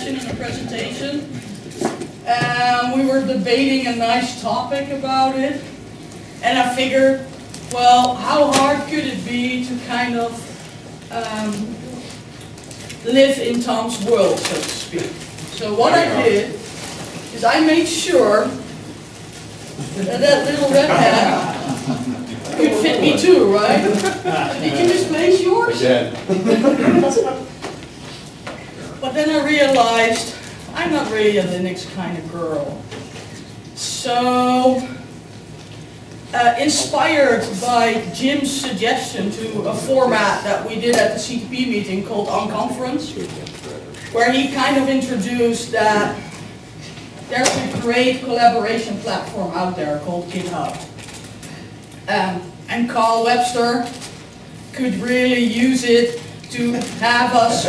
session in a presentation. We were debating a nice topic about it, and I figured, well, how hard could it be to kind of live in Tom's world, so to speak. So what I did is I made sure that that little red hat could fit me too, right? Did you misplace yours? Yeah. But then I realized I'm not really a Linux kind of girl. So, inspired by Jim's suggestion to a format that we did at the CTP meeting called Unconference, where he kind of introduced that there's a great collaboration platform out there called GitHub. And Carl Webster could really use it to have us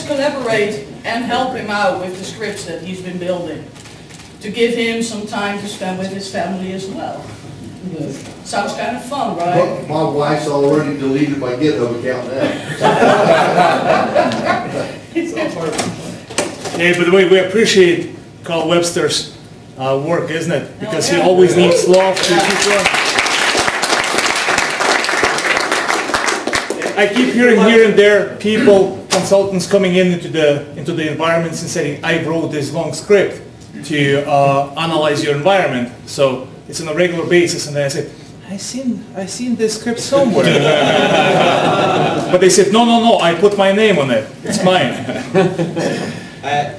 collaborate and help him out with the scripts that he's been building, to give him some time to spend with his family as well. Sounds kind of fun, right? My wife's already deleted my GitHub account now. Yeah, by the way, we appreciate Carl Webster's work, isn't it? Because he always needs love to keep going. I keep hearing here and there people, consultants coming into the environments and saying, I wrote this long script to analyze your environment. So it's on a regular basis, and then I say, I seen this script somewhere. But they said, no, I put my name on it. It's mine.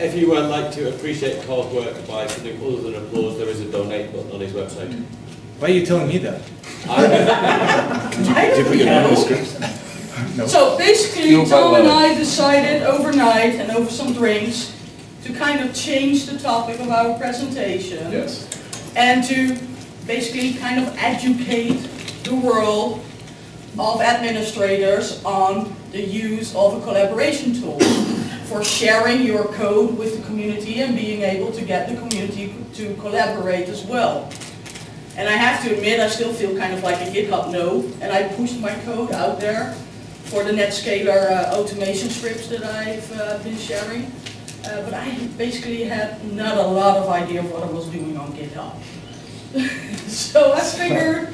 If you would like to appreciate Carl's work by something other than applause, there is a donate button on his website. Why are you telling me that? I don't know. No. So basically, Tom and I decided overnight and over some drinks to kind of change the topic of our presentation. Yes. And to basically kind of educate the world of administrators on the use of a collaboration tool for sharing your code with the community and being able to get the community to collaborate as well. And I have to admit, I still feel kind of like a GitHub node, and I pushed my code out there for the NetScaler automation scripts that I've been sharing. But I basically had not a lot of idea of what I was doing on GitHub. So I figured,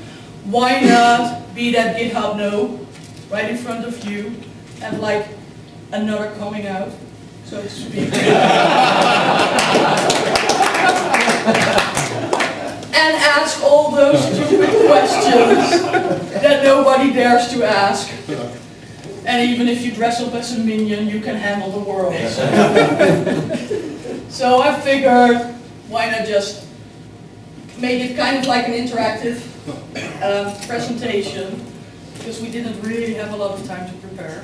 why not be that GitHub node right in front of you, and like another coming out, so to speak. And ask all those stupid questions that nobody dares to ask. And even if you dress up as a minion, you can handle the world. So I figured, why not just make it kind of like an interactive presentation, because we didn't really have a lot of time to prepare.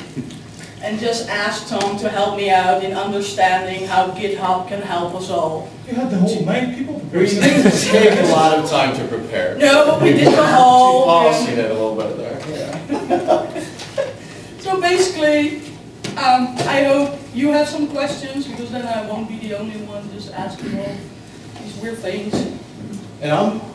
And just ask Tom to help me out in understanding how GitHub can help us all. You had the whole 9 people We didn't take a lot of time to prepare. No, but we did the whole. Pausing it a little bit there. So basically, I hope you have some questions, because then I won't be the only one just asking all these weird things. And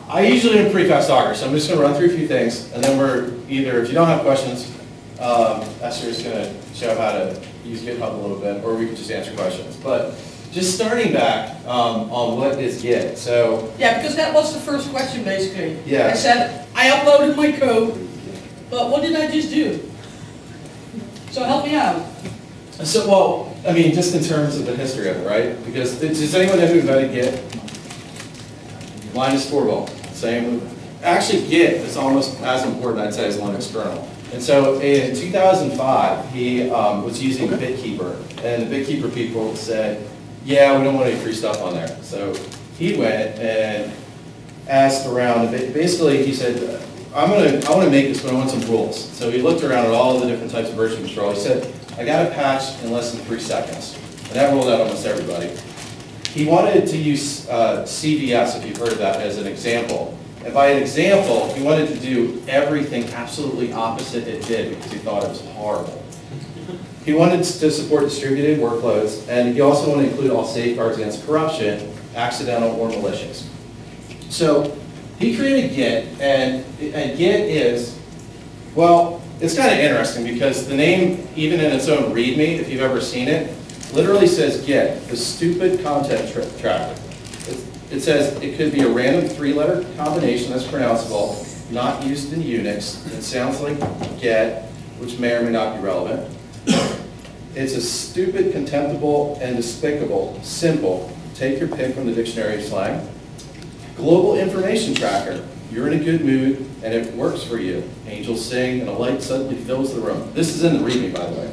I usually am a pretty fast talker, so I'm just going to run through a few things, and then we're either, if you don't have questions, Esther's going to show how to use GitHub a little bit, or we could just answer questions. But just starting back on what is Git. So yeah, because that was the first question basically. Yeah. I said, I uploaded my code, but what did I just do? So help me out. So, well, I mean, just in terms of the history of it, right? Because does anyone know who invented Git? Linus Torvalds. Same. Actually, Git is almost as important, I'd say, as Linux kernel. And so in 2005, he was using BitKeeper, and the BitKeeper people said, yeah, we don't want any free stuff on there. So he went and asked around, and basically he said, I want to make this, but I want some rules. So he looked around at all the different types of version control. He said, I got a patch in less than 3 seconds. And that ruled out almost everybody. He wanted to use CVS, if you've heard of that, as an example. And by an example, he wanted to do everything absolutely opposite it did, because he thought it was horrible. He wanted to support distributed workloads, and he also wanted to include all safeguards against corruption, accidental or malicious. So he created Git, and Git is, well, it's kind of interesting because the name, even in its own README, if you've ever seen it, literally says Git, the stupid content tracker. It says it could be a random 3-letter combination that's pronounceable, not used in Unix. It sounds like Get, which may or may not be relevant. It's a stupid, contemptible, and despicable, simple, take your pick from the dictionary of slang. Global information tracker. You're in a good mood, and it works for you. Angels sing, and a light suddenly fills the room. This is in the README, by the way.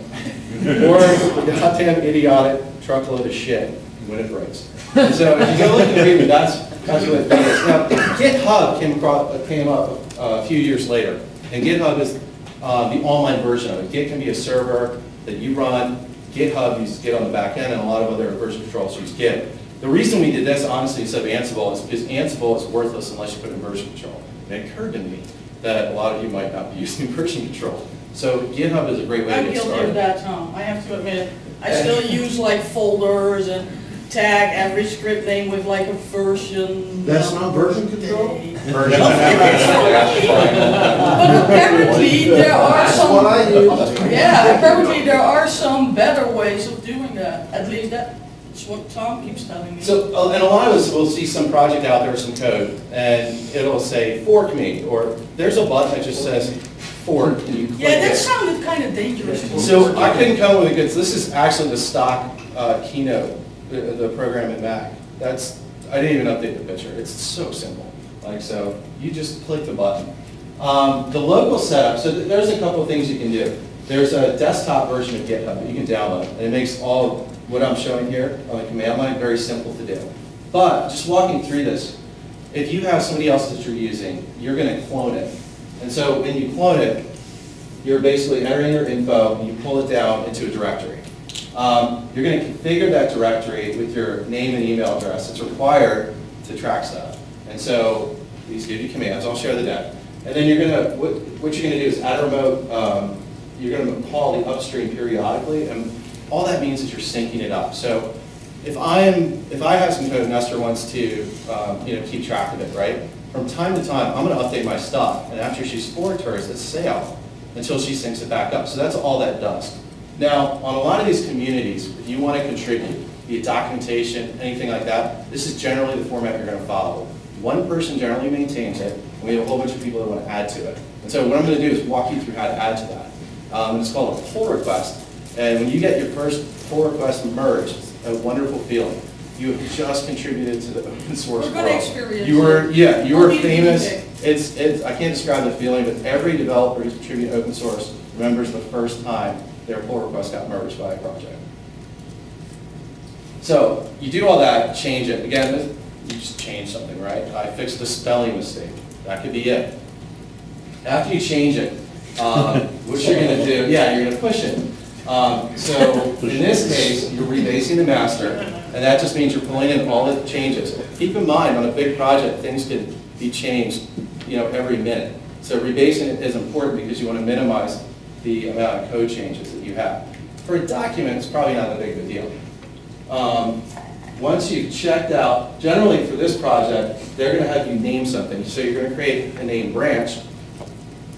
Or the goddamn idiotic truckload of shit when it breaks. And so if you go look at the README, that's what it means. Now, GitHub came up a few years later, and GitHub is the online version of it. Git can be a server that you run. GitHub uses Git on the back end, and a lot of other version controls use Git. The reason we did this, honestly, instead of Ansible, is because Ansible is worthless unless you put in version control. And it occurred to me that a lot of you might not be using version control. So GitHub is a great way to I'm get guilty of started. that, Tom. I have to admit, I still use like folders and tag every script name with like a version. That's not version control? day. But apparently there are That's what I some, use. yeah, apparently there are some better ways of doing that. At least that's what Tom keeps telling me. So, and a lot of us will see some project out there, some code, and it'll say fork me, or there's a button that just says fork, and you click Yeah, that it. sounded kind of dangerous. So I couldn't come up with a good, this is actually the stock Keynote, the program in Mac. I didn't even update the picture. It's so simple. Like, so you just click the button. The local setup, so there's a couple of things you can do. There's a desktop version of GitHub that you can download, and it makes all of what I'm showing here on the command line very simple to do. But just walking through this, if you have somebody else that you're using, you're going to clone it. And so when you clone it, you're basically entering your info, and you pull it down into a directory. You're going to configure that directory with your name and email address. It's required to track stuff. And so these give you commands. I'll share the deck. And then you're going to, what you're going to do is add a remote, you're going to call the upstream periodically, and all that means is you're syncing it up. So if I have some code Nestor wants to keep track of it, right? From time to time, I'm going to update my stuff, and after she's forked hers, it's safe until she syncs it back up. So that's all that does. Now, on a lot of these communities, if you want to contribute, be it documentation, anything like that, this is generally the format you're going to follow. One person generally maintains it, and we have a whole bunch of people that want to add to it. And so what I'm going to do is walk you through how to add to that. It's called a pull request. And when you get your first pull request merged, it's a wonderful feeling. You have just contributed to the open source We're world. gonna experience You were, it. yeah, you were Only famous. music. It's, I can't describe the feeling, but every developer who's contributed open source remembers the first time their pull request got merged by a project. So you do all that, change it. Again, you just change something, right? I fixed a spelling mistake. That could be it. After you change it, what you're going to do, yeah, you're going to push it. So in this case, you're rebasing the master, and that just means you're pulling in all the changes. Keep in mind, on a big project, things can be changed, every minute. So rebasing it is important because you want to minimize the amount of code changes that you have. For a document, it's probably not that big of a deal. Once you've checked out, generally for this project, they're going to have you name something. So you're going to create a name branch,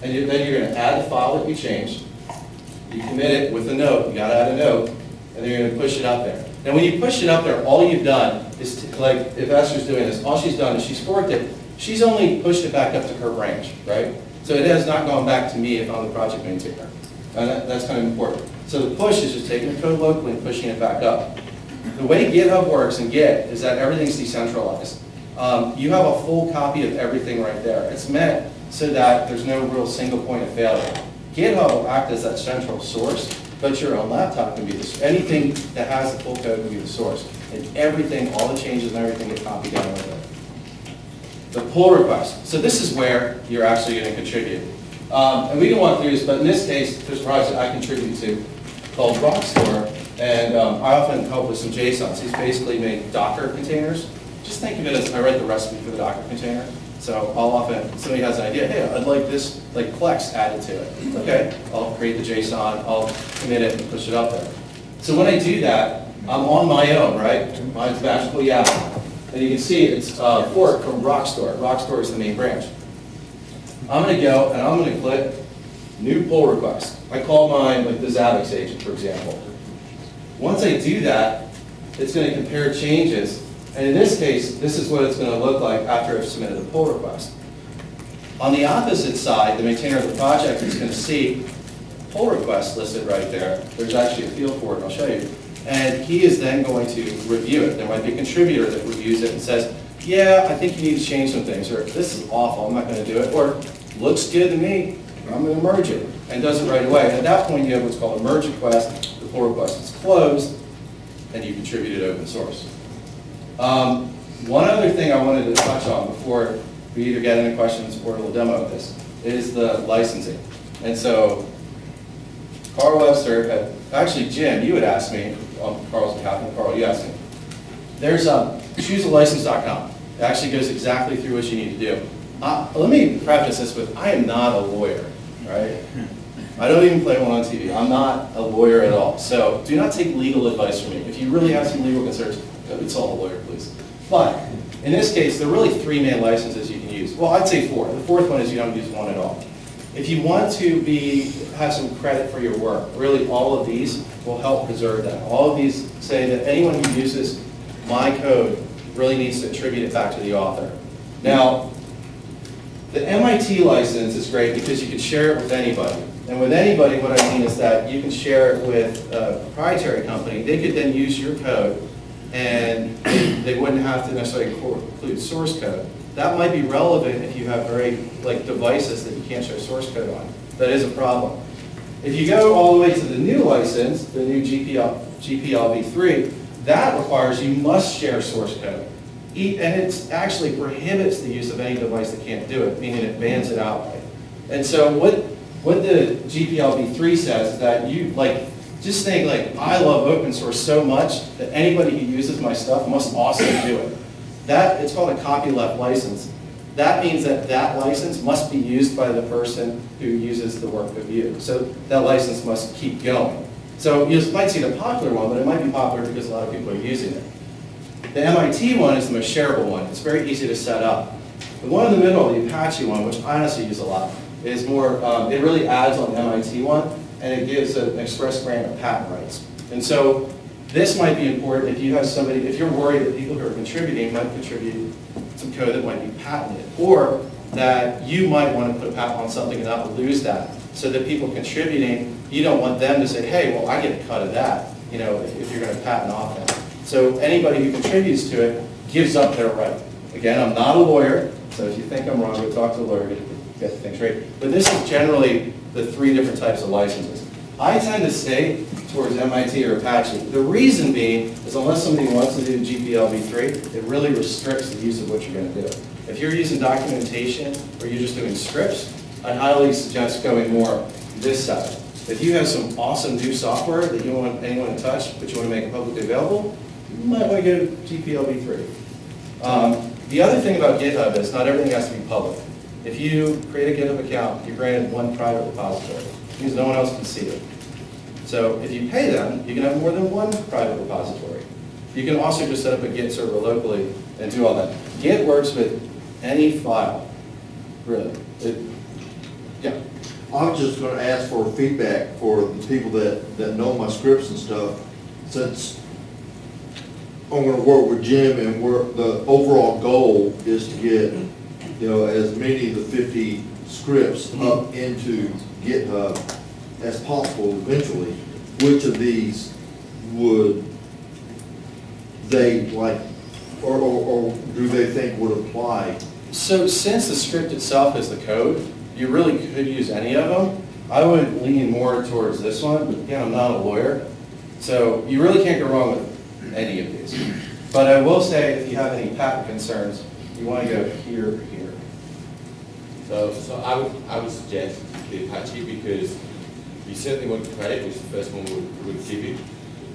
and then you're going to add the file that you changed. You commit it with a note. You got to add a note, and then you're going to push it up there. Now, when you push it up there, all you've done is, like if Esther's doing this, all she's done is she's forked it. She's only pushed it back up to her branch, right? So it has not gone back to me if I'm the project maintainer. And that's kind of important. So the push is just taking the code locally and pushing it back up. The way GitHub works in Git is that everything's decentralized. You have a full copy of everything right there. It's meant so that there's no real single point of failure. GitHub will act as that central source, but your own laptop can be anything that has the full code can be the source. And everything, all the changes and everything get copied down with it. The pull request. So this is where you're actually going to contribute. And we can walk through this, but in this case, there's a project I contribute to called Rockstore. And I often help with some JSONs. He's basically made Docker containers. Just think of it as I write the recipe for the Docker container. So I'll often, somebody has an idea, hey, I'd like this, like Plex added to it. Okay, I'll create the JSON, I'll commit it and push it up there. So when I do that, I'm on my own, right? Mine's magically out. And you can see it's forked from Rockstore. Rockstore is the main branch. I'm going to go and I'm going to click New Pull Request. I call mine like the Zabbix agent, for example. Once I do that, it's going to compare changes. And in this case, this is what it's going to look like after I've submitted a pull request. On the opposite side, the maintainer of the project is going to see pull request listed right there. There's actually a field for it, I'll show you. And he is then going to review it. There might be a contributor that reviews it and says, yeah, I think you need to change some things, or this is awful, I'm not going to do it, or looks good to me, I'm going to merge it, and does it right away. And at that point, you have what's called a merge request. The pull request is closed, and you contribute it open source. One other thing I wanted to touch on before we either get any questions or we'll demo this is the licensing. And so Carl Webster, actually Jim, you had asked me, on Carl's behalf, and Carl, you asked me. There's chooselicense.com. It actually goes exactly through what you need to do. Let me preface this with, I am not a lawyer, right? I don't even play one on TV. I'm not a lawyer at all. So do not take legal advice from me. If you really have some legal concerns, go consult a lawyer, please. But in this case, there are really 3 main licenses you can use. Well, I'd say 4. The 4th one is you don't use one at all. If you want to have some credit for your work, really all of these will help preserve that. All of these say that anyone who uses my code really needs to attribute it back to the author. Now, the MIT license is great because you can share it with anybody. And with anybody, what I mean is that you can share it with a proprietary company. They could then use your code, and they wouldn't have to necessarily include source code. That might be relevant if you have devices that you can't share source code on. That is a problem. If you go all the way to the new license, the new GPL v3, that requires you must share source code. And it actually prohibits the use of any device that can't do it, meaning it bans it outright. And so what the GPL v3 says is that you, just think I love open source so much that anybody who uses my stuff must also do it. It's called a copyleft license. That means that that license must be used by the person who uses the work of you. So that license must keep going. So you might see the popular one, but it might be popular because a lot of people are using it. The MIT one is the most shareable one. It's very easy to set up. The one in the middle, the Apache one, which I honestly use a lot, is more, it really adds on the MIT one, and it gives an express grant of patent rights. And so this might be important if you have somebody, if you're worried that people who are contributing might contribute some code that might be patented, or that you might want to put a patent on something and not lose that. So that people contributing, you don't want them to say, hey, well, I get a cut of that, if you're going to patent off that. So anybody who contributes to it gives up their right. Again, I'm not a lawyer, so if you think I'm wrong, go talk to a lawyer, get the thing straight. But this is generally the 3 different types of licenses. I tend to stay towards MIT or Apache. The reason being is unless somebody wants to do GPL v3, it really restricts the use of what you're going to do. If you're using documentation or you're just doing scripts, I highly suggest going more this side. If you have some awesome new software that you don't want anyone to touch, but you want to make it publicly available, you might want to go to GPL v3. The other thing about GitHub is not everything has to be public. If you create a GitHub account, you're granted one private repository. It means no one else can see it. So if you pay them, you can have more than one private repository. You can also just set up a Git server locally and do all that. Git works with any file, really. Yeah. I was just gonna ask for feedback for the people that know my scripts and stuff, since I'm gonna work with Jim and the overall goal is to get, as many of the 50 scripts up into GitHub as possible eventually. Which of these would they like, or do they think would apply? So since the script itself is the code, you really could use any of them. I would lean more towards this one, but again, I'm not a lawyer. So you really can't go wrong with any of these. But I will say, if you have any patent concerns, you want to go here or here. So I would suggest the Apache because you certainly want credit, which the first one would give you.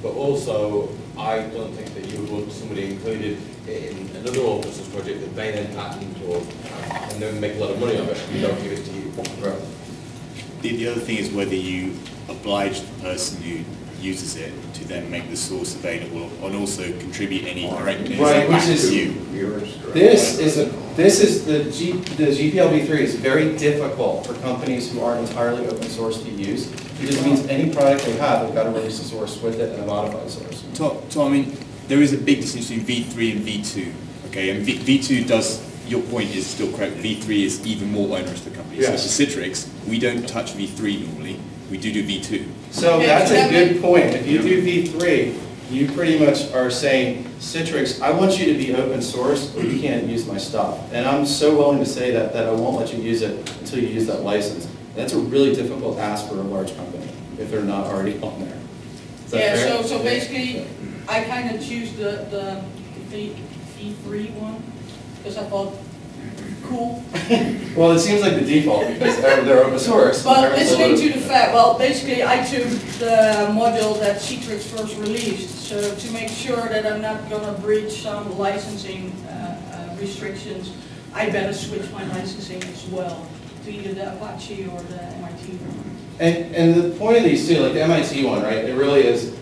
But also, I don't think that you would want somebody included in another open source project that they then patent and then make a lot of money of it and don't give it to you. Right. The other thing is whether you oblige the person who uses it to then make the source available and also contribute any direct Right, back which is- to you. This is the GPL-v3 is very difficult for companies who aren't entirely open source to use. It just means any product they have, they've got to release a source with it and a modified source. Tom, I mean, there is a big distinction between V3 and V2, okay? And V2 does, your point is still correct, V3 is even more onerous for companies. Yes. So for Citrix, we don't touch V3 normally, we do V2. So Okay, that's so a that good point. If you do V3, you pretty much are saying, Citrix, I want you to be open source, or you can't use my stuff. And I'm so willing to say that I won't let you use it until you use that license. That's a really difficult ask for a large company, if they're not already on there. Is that Yeah, fair? so basically, I kind of choose the V3 one, because I thought, cool. Well, it seems like the default, because they're open source. But listening to the fact, well, basically I took the module that Citrix first released, so to make sure that I'm not gonna breach some licensing restrictions, I better switch my licensing as well to either the Apache or the MIT one. And the point of these too, like the MIT one, right, it really is,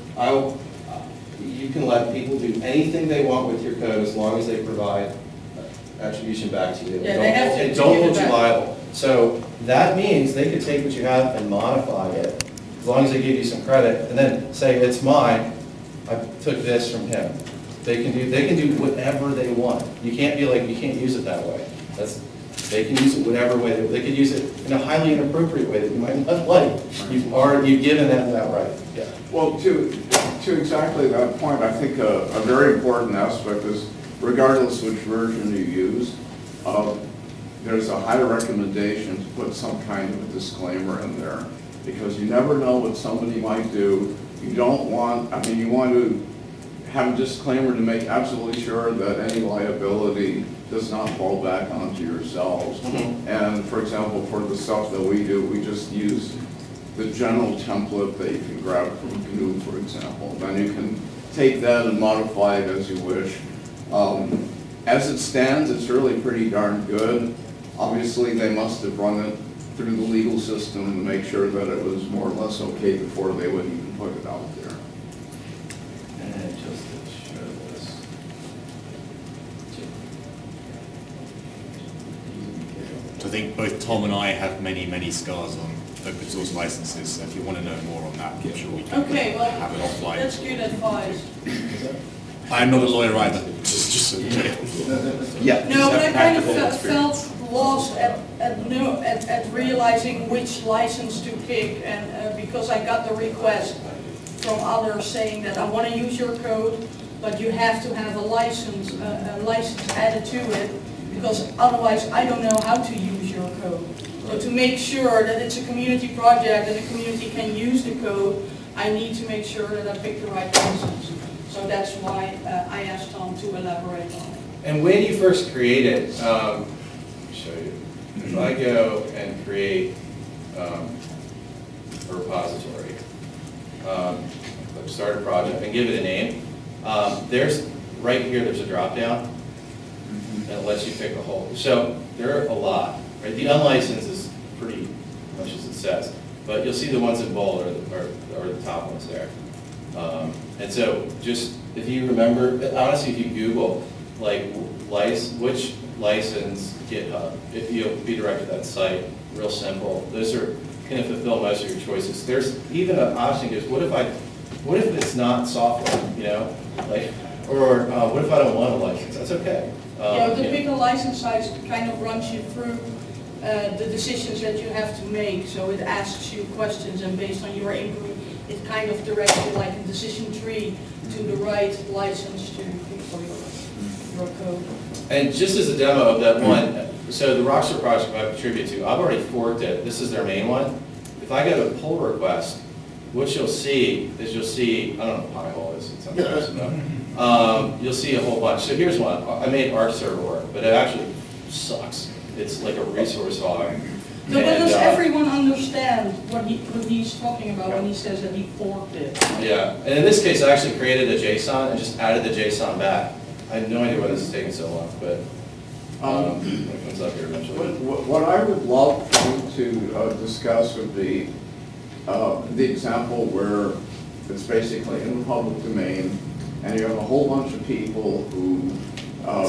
you can let people do anything they want with your code as long as they provide attribution back to you. Yeah, they have to And don't give it hold you back. liable. So that means they could take what you have and modify it, as long as they give you some credit, and then say, it's mine, I took this from him. They can do whatever they want. You can't be like, you can't use it that way. They can use it whatever way, they could use it in a highly inappropriate way that you might not like. You've given them that right, yeah. Well, to exactly that point, I think a very important aspect is regardless which version you use, there's a high recommendation to put some kind of a disclaimer in there, because you never know what somebody might do. You don't want, I mean, you want to have a disclaimer to make absolutely sure that any liability does not fall back onto yourselves. Mhm. And for example, for the stuff that we do, we just use the general template that you can grab from GNU, for example. Then you can take that and modify it as you wish. As it stands, it's really pretty darn good. Obviously, they must have run it through the legal system to make sure that it was more or less okay before they would even put it out there. And just to show this. So I think both Tom and I have many, many scars on open source licenses, so if you want to know more on that, I'm sure we can Okay, well, have it offline. that's good advice. I'm not a lawyer either, just so you know. Yeah. No, but I kind of Practical experience. felt lost at realizing which license to pick, and because I got the request from others saying that I want to use your code, but you have to have a license added to it, because otherwise I don't know how to use your code. So to make sure that it's a community project and the community can use the code, I need to make sure that I pick the right license. So that's why I asked Tom to elaborate on it. And when you first create it, let me show you. If I go and create a repository, start a project and give it a name, right here, there's a drop down that lets you pick a whole. So there are a lot, right? The unlicensed is pretty much as it says, but you'll see the ones in bold are the top ones there. And so just, if you remember, honestly, if you Google, like, which license GitHub, if you'll be directed to that site, real simple. Those are going to fulfill most of your choices. There's even an option goes, what if it's not software, you know? Like, or what if I don't want a license? That's okay. Yeah, the bigger license size kind of runs you through the decisions that you have to make. So it asks you questions, and based on your input, it kind of directs you like a decision tree to the right license to pick for your code. And just as a demo of that one, so the Rockstar project I contribute to, I've already forked it. This is their main one. If I go to pull request, what you'll see is I don't know what Pi-hole is, it's not enough. You'll see a whole bunch. So here's one. I made Arc server work, but it actually sucks. It's like a resource hog. So but And, does everyone understand what he's talking about when he says that he forked it? Yeah, and in this case, I actually created a JSON and just added the JSON back. I have no idea why this is taking so long, but it comes up here eventually. What I would love for you to discuss would be the example where that's basically in the public domain, and you have a whole bunch of people who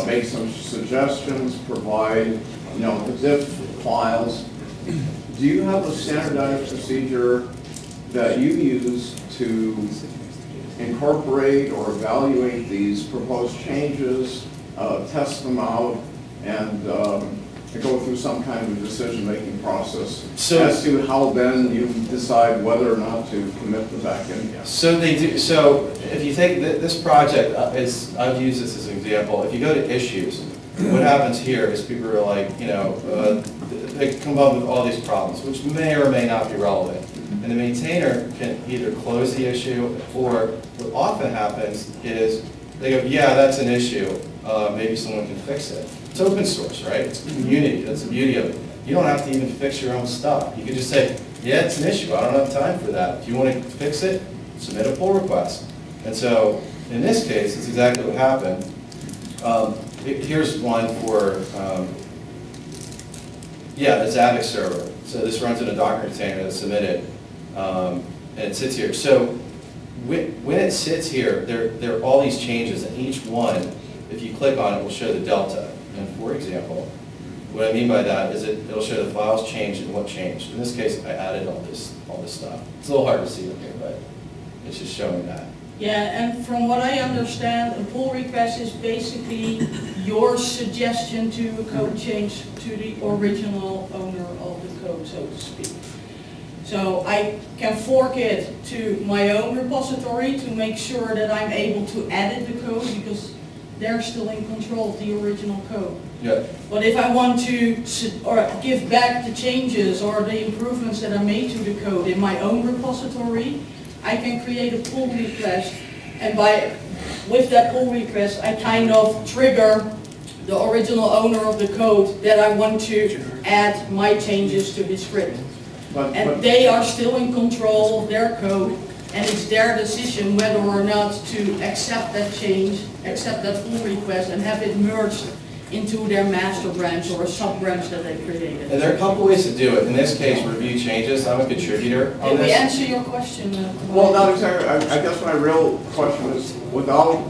make some suggestions, provide, the diff files. Do you have a standardized procedure that you use to incorporate or evaluate these proposed changes, test them out, and go through some kind of decision-making process as to how then you decide whether or not to commit the back end? So they do. So if you take this project, I've used this as an example. If you go to issues, what happens here is people are like, they come up with all these problems, which may or may not be relevant. And the maintainer can either close the issue, or what often happens is they go, yeah, that's an issue. Maybe someone can fix it. It's open source, right? It's community. That's the beauty of it. You don't have to even fix your own stuff. You can just say, yeah, it's an issue. I don't have time for that. If you want to fix it, submit a pull request. And so in this case, it's exactly what happened. Here's one for, the Zabbix server. So this runs in a Docker container that's submitted, and it sits here. So when it sits here, there are all these changes, and each one, if you click on it, will show the delta. And for example, what I mean by that is it'll show the files changed and what changed. In this case, I added all this stuff. It's a little hard to see in here, but it's just showing that. Yeah, and from what I understand, a pull request is basically your suggestion to a code change to the original owner of the code, so to speak. So I can fork it to my own repository to make sure that I'm able to edit the code, because they're still in control of the original code. Yeah. But if I want to give back the changes or the improvements that I made to the code in my own repository, I can create a pull request, and with that pull request, I kind of trigger the original owner of the code that I want to add my changes to his script. And they are still in control of their code, and it's their decision whether or not to accept that change, accept that pull request, and have it merged into their master branch or a sub-branch that they created. And there are a couple ways to do it. In this case, review changes. I'm a contributor on Did we this. answer your question? Well, not exactly. I guess my real question is, without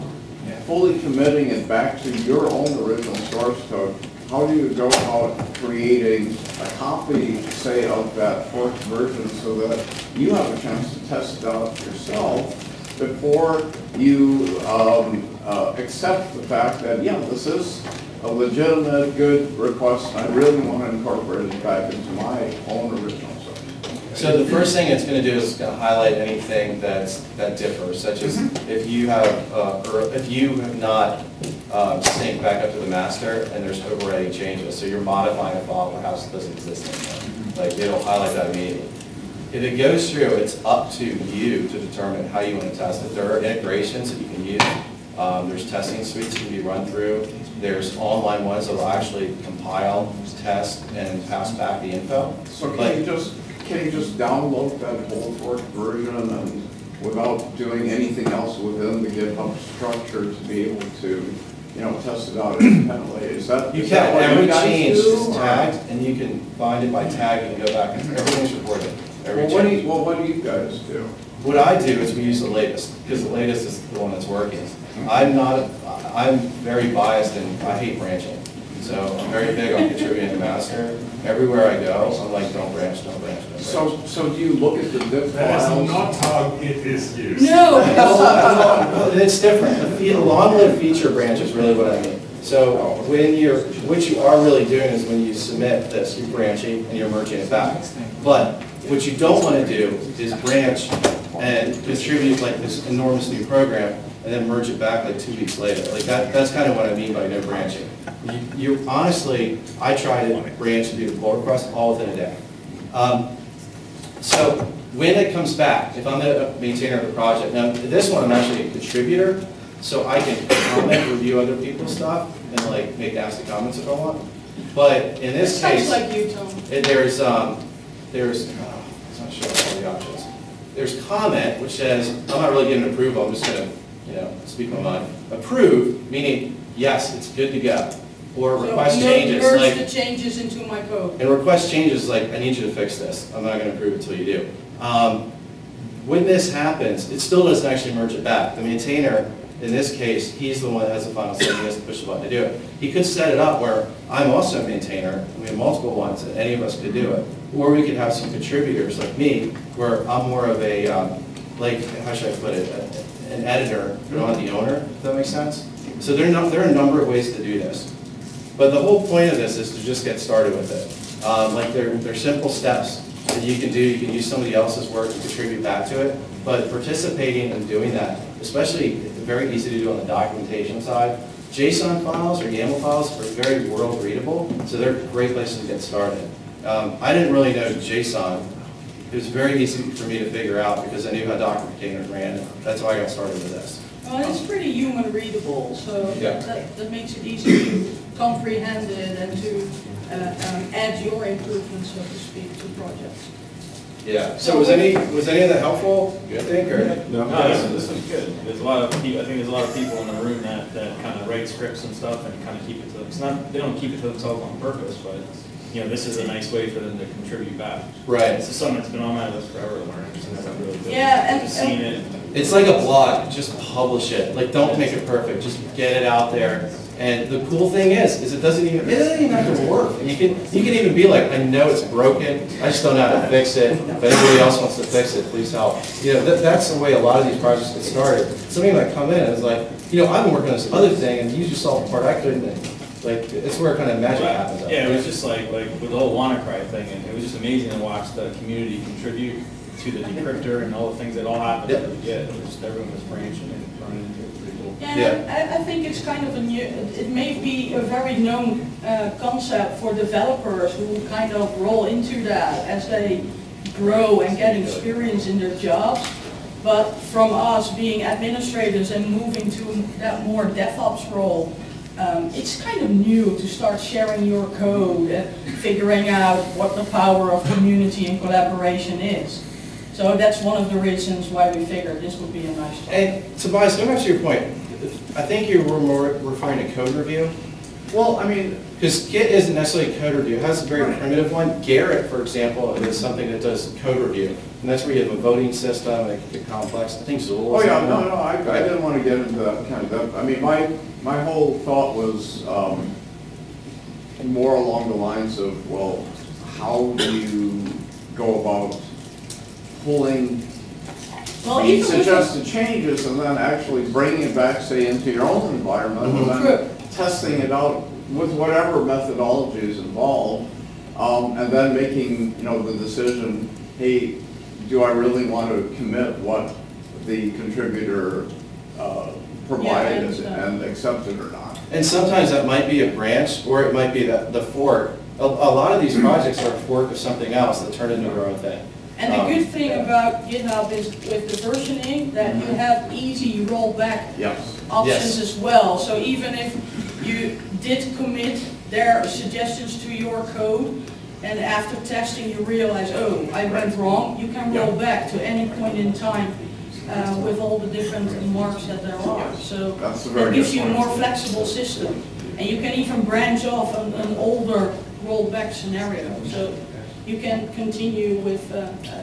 fully committing it back to your own original source code, how do you go about creating a copy, say, of that forked version so that you have a chance to test it out yourself before you accept the fact that, yeah, this is a legitimate, good request, I really want to incorporate it back into my own original source? So the first thing it's going to do is it's going to highlight anything that differs, such as if you have not synced back up to the master and there's overriding changes, so you're modifying a file perhaps it doesn't exist anymore. Like it'll highlight that immediately. If it goes through, it's up to you to determine how you want to test it. There are integrations that you can use. There's testing suites that can be run through. There's online ones that will actually compile, test, and pass back the info. So can you just download that whole forked version and without doing anything else within the GitHub structure to be able to, test it out independently? Is that You is can. that what Every you guys change do, is or- tagged, and you can find it by tag and go back, and everything's recorded. Every Well, change. what do you guys do? What I do is we use the latest, because the latest is the one that's working. I'm very biased and I hate branching. So I'm very big on contributing to master. Everywhere I go, I'm like, don't branch, don't branch, don't branch. So do you look at the diff That is files? not how it is used. No! It's different. The long-lived feature branch is really what I mean. So what you are really doing is when you submit this, you're branching and you're merging it back. But what you don't want to do is branch and contribute like this enormous new program and then merge it back like 2 weeks later. Like that's kind of what I mean by no branching. You honestly, I try to branch and do the pull request all within a day. So when it comes back, if I'm a maintainer of the project, now this one I'm actually a contributor, so I can comment, review other people's stuff, and like make nasty comments if I want. But in this case, Sounds like you, Tom. there's I'm not sure all the options. There's comment, which says, I'm not really giving approval, I'm just gonna, speak my mind. Approve, meaning, yes, it's good to go. Or request changes, Merge like, the changes into my code. and request changes like, I need you to fix this. I'm not gonna approve it until you do. when this happens, it still doesn't actually merge it back. The maintainer, in this case, he's the one that has the final say, he has to push the button to do it. He could set it up where I'm also a maintainer, and we have multiple ones, and any of us could do it. Or we could have some contributors like me, where I'm more of a, like, how should I put it, an editor, but not the owner, if that makes sense. So there are a number of ways to do this. But the whole point of this is to just get started with it. Like they're simple steps that you can do. You can use somebody else's work to contribute back to it. But participating and doing that, especially very easy to do on the documentation side. JSON files or YAML files are very world readable, so they're great places to get started. I didn't really know JSON. It was very easy for me to figure out because I knew how Docker containers ran. That's why I got started with this. Well, it's pretty human readable, so Yeah. that makes it easy to comprehend it and to add your improvements, so to speak, to projects. Yeah. So was any of that helpful? You think or? No, this was good. There's a lot of people, I think there's a lot of people in the room that kind of write scripts and stuff and kind of keep it to them. It's not, they don't keep it to themselves on purpose, but, you know, this is a nice way for them to contribute back. Right. This is something that's been on my list forever to learn. It's really good. Yeah, and- Just seeing it. It's like a blog, just publish it. Like, don't make it perfect, just get it out there. And the cool thing is it doesn't even have to work. And you can even be like, I know it's broken, I just don't know how to fix it. If anybody else wants to fix it, please help. You know, that's the way a lot of these projects get started. Somebody might come in and is like, you know, I've been working on this other thing, and you just solved the part I couldn't. And, like, it's where kind of magic happens. Yeah, it was just like with the whole WannaCry thing, and it was just amazing to watch the community contribute to the decryptor and all the things that all happened Yep. to the Git. It was just everyone was branching and running into it. Pretty cool. Yeah, I think it's kind of a new, it may be a very known concept for developers who kind of roll into that as they grow and get experience in their jobs. But from us being administrators and moving to that more DevOps role, it's kind of new to start sharing your code and figuring out what the power of community and collaboration is. So that's one of the reasons why we figured this would be a nice topic. And Tobias, going back to your point, I think you were more referring to code review. Well, I mean, Because Git isn't necessarily code review. It has a very primitive one. Garrett, for example, is something that does code review. And that's where you have a voting system, and it can get complex. I think Zool oh is yeah, another one. no, I didn't want to get into that kind of depth. I mean, my whole thought was more along the lines of, well, how do you go about pulling Well, these even with suggested changes and then actually bringing it back, say, into your own environment and then testing it out with whatever methodology is involved, and then making, you know, the decision, hey, do I really want to commit what the contributor provided and accept it or not? And sometimes that might be a branch, or it might be the fork. A lot of these projects are a fork of something else that turned into their own thing. And the good thing about GitHub is with the versioning that you have easy rollback Yes. options Yes. as well. So even if you did commit their suggestions to your code, and after testing you realize, oh, I went wrong, you can roll back to any point in time with all the different marks that there are. So That's a very that gives good you a point. more flexible system. And you can even branch off an older rollback scenario. So you can continue with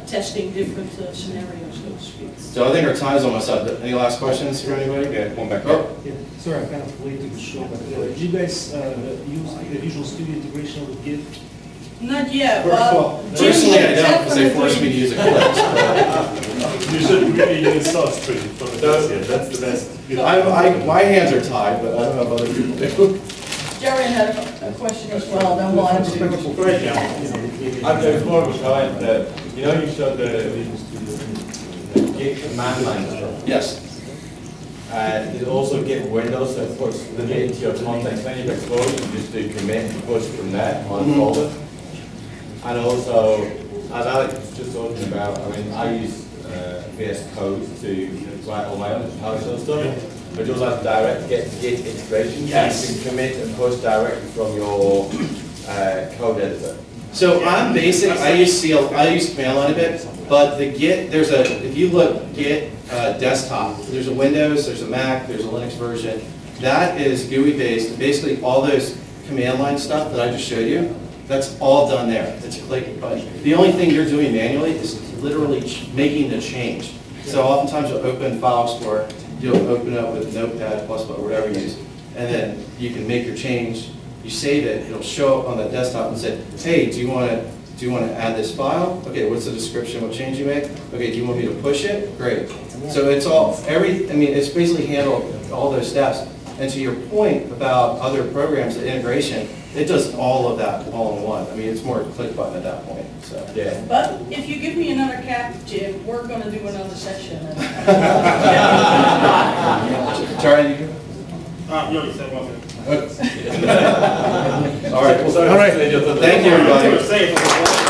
testing different scenarios, so to speak. So I think our time's almost up. Any last questions for anybody? Yeah, one back Oh, there. Yeah, sorry, I'm kind of late to the show, but did you guys use the Visual Studio integration with Git? Not yet, Well, but Jim personally, I don't, because they definitely- forced me to use Eclipse. You should really use SourceTree for the test, yeah, that's the best. My hands are tied, but I don't know if other people do. Jerry had a question as well, then we'll answer. It's more of a kind that, you know, you showed the Git command line stuff. Yes. You also get windows that puts the Git into your context, then you expose, you just do commit and push from there on a folder. And also, as Alex was just talking about, I mean, I use VS Code to write all my own PowerShell stuff. But you also have direct Git integration. Yes. You can commit and push directly from your code editor. So I'm basic, I use command line a bit, but the Git, if you look Git desktop, there's a Windows, there's a Mac, there's a Linux version. That is GUI based, basically all those command line stuff that I just showed you, that's all done there. It's a click button. The only thing you're doing manually is literally making the change. So oftentimes you'll open File Explorer, you'll open up with Notepad, plus whatever you use, and then you can make your change, you save it, it'll show up on the desktop and say, hey, do you want to add this file? Okay, what's the description, what change you make? Okay, do you want me to push it? Great. So it's it's basically handled all those steps. And to your point about other programs, the integration, it does all of that all in one. I mean, it's more a click button at that point, so. Yeah. But if you give me another cap, Jim, we're gonna do another session. Charlie, you go? You already said one thing. All right. All right. Thank you, everybody. Say it.